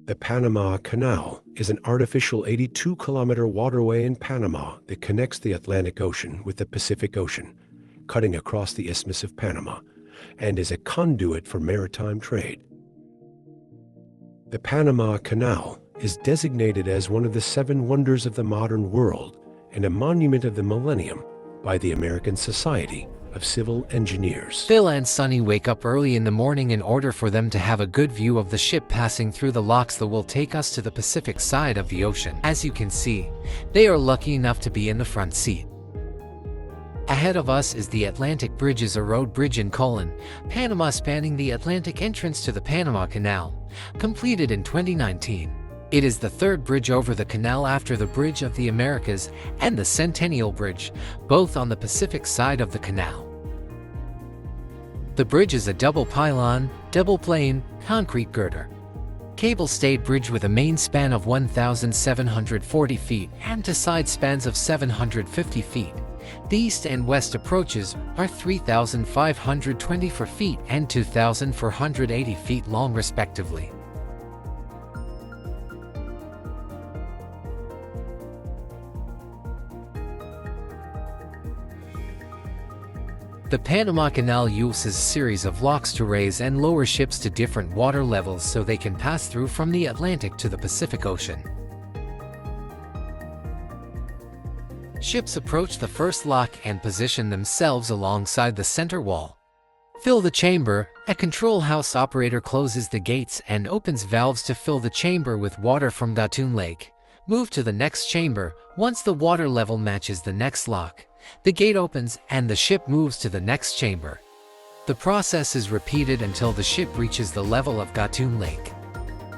The Panama Canal is an artificial 82-kilometer waterway in Panama that connects the Atlantic Ocean with the Pacific Ocean, cutting across the Isthmus of Panama, and is a conduit for maritime trade. The Panama Canal is designated as one of the 7 wonders of the modern world and a monument of the millennium by the American Society of Civil Engineers. Phil and Sunny wake up early in the morning in order for them to have a good view of the ship passing through the locks that will take us to the Pacific side of the ocean. As you can see, they are lucky enough to be in the front seat. Ahead of us is the Atlantic Bridge, is a road bridge in Panama, spanning the Atlantic entrance to the Panama Canal, completed in 2019. It is the 3rd bridge over the canal after the Bridge of the Americas and the Centennial Bridge, both on the Pacific side of the canal. The bridge is a double pylon, double plane, concrete girder, cable-stayed bridge with a main span of 1,740 feet and two side spans of 750 feet. The east and west approaches are 3,524 feet and 2,480 feet long respectively. The Panama Canal uses a series of locks to raise and lower ships to different water levels so they can pass through from the Atlantic to the Pacific Ocean. Ships approach the first lock and position themselves alongside the center wall. Fill the chamber. A control house operator closes the gates and opens valves to fill the chamber with water from Gatun Lake. Move to the next chamber. Once the water level matches the next lock, the gate opens and the ship moves to the next chamber. The process is repeated until the ship reaches the level of Gatun Lake.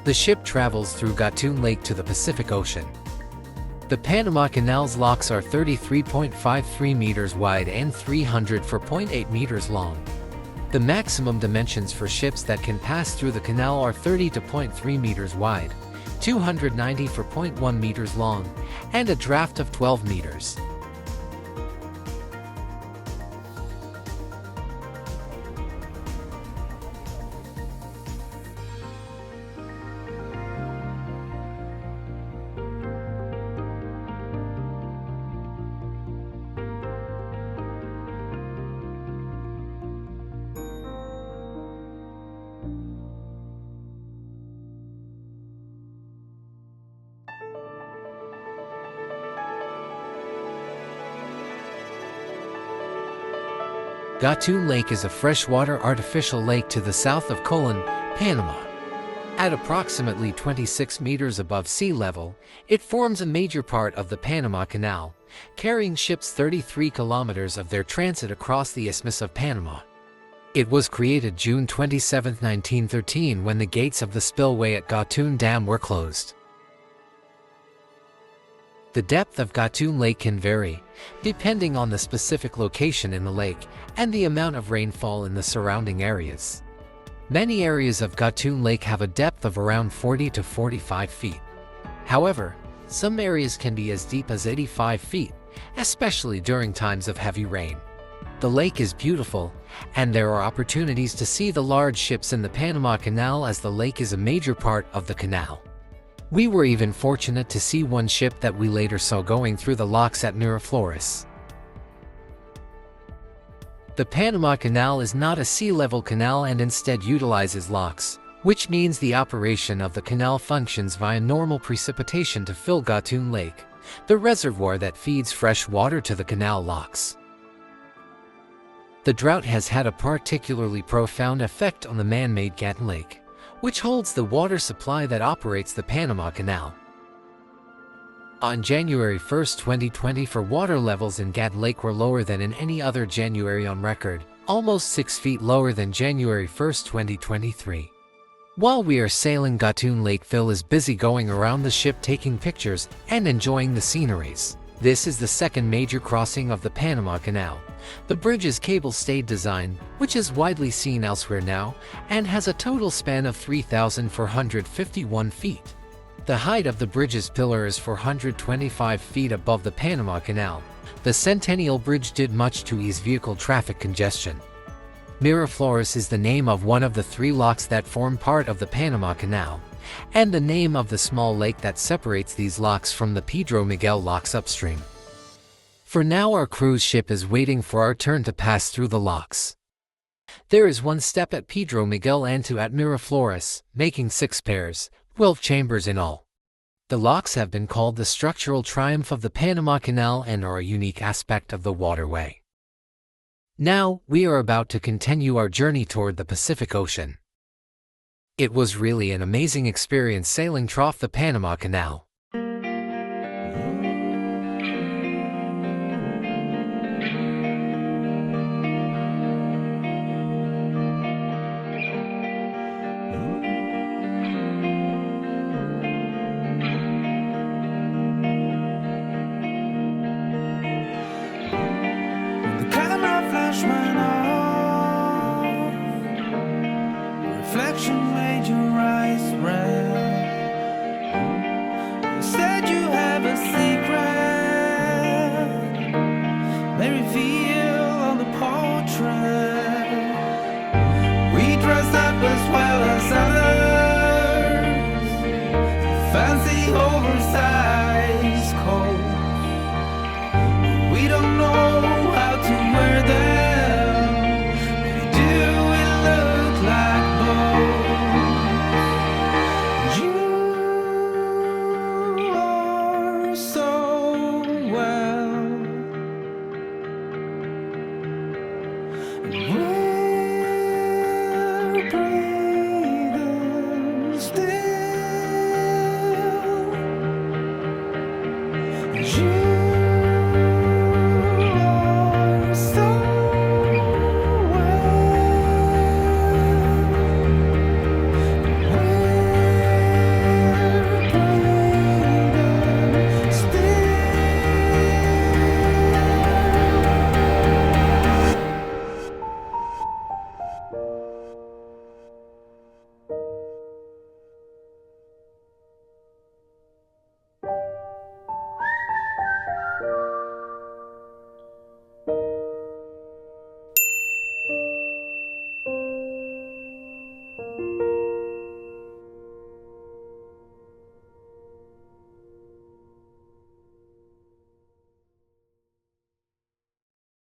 The ship travels through Gatun Lake to the Pacific Ocean. The Panama Canal's locks are 33.53 meters wide and 304.8 meters long. The maximum dimensions for ships that can pass through the canal are 32.3 meters wide, 294.1 meters long, and a draft of 12 meters. Gatun Lake is a freshwater artificial lake to the south of Panama. At approximately 26 meters above sea level, it forms a major part of the Panama Canal, carrying ships 33 kilometers of their transit across the Isthmus of Panama. It was created June 27, 1913, when the gates of the spillway at Gatun Dam were closed. The depth of Gatun Lake can vary, depending on the specific location in the lake and the amount of rainfall in the surrounding areas. Many areas of Gatun Lake have a depth of around 40 to 45 feet. However, some areas can be as deep as 85 feet, especially during times of heavy rain. The lake is beautiful, and there are opportunities to see the large ships in the Panama Canal as the lake is a major part of the canal. We were even fortunate to see one ship that we later saw going through the locks at Miraflores. The Panama Canal is not a sea-level canal and instead utilizes locks, which means the operation of the canal functions via normal precipitation to fill Gatun Lake, the reservoir that feeds fresh water to the canal locks. The drought has had a particularly profound effect on the man-made Gatun Lake, which holds the water supply that operates the Panama Canal. On January 1, 2020, water levels in Gatun Lake were lower than in any other January on record, almost 6 feet lower than January 1, 2023. While we are sailing Gatun Lake, Phil is busy going around the ship taking pictures and enjoying the sceneries. This is the second major crossing of the Panama Canal. The bridge is cable-stayed design, which is widely seen elsewhere now, and has a total span of 3,451 feet. The height of the bridge's pillar is 425 feet above the Panama Canal. The Centennial Bridge did much to ease vehicle traffic congestion. Miraflores is the name of one of the 3 locks that form part of the Panama Canal, and the name of the small lake that separates these locks from the Pedro Miguel locks upstream. For now, our cruise ship is waiting for our turn to pass through the locks. There is one step at Pedro Miguel and two at Miraflores, making 6 pairs, 12 chambers in all. The locks have been called the structural triumph of the Panama Canal and are a unique aspect of the waterway. Now, we are about to continue our journey toward the Pacific Ocean. It was really an amazing experience sailing through the Panama Canal. Went off. Reflection made your eyes red. Instead you have a secret. They reveal on the portrait. We dress up as well as others. Fancy oversized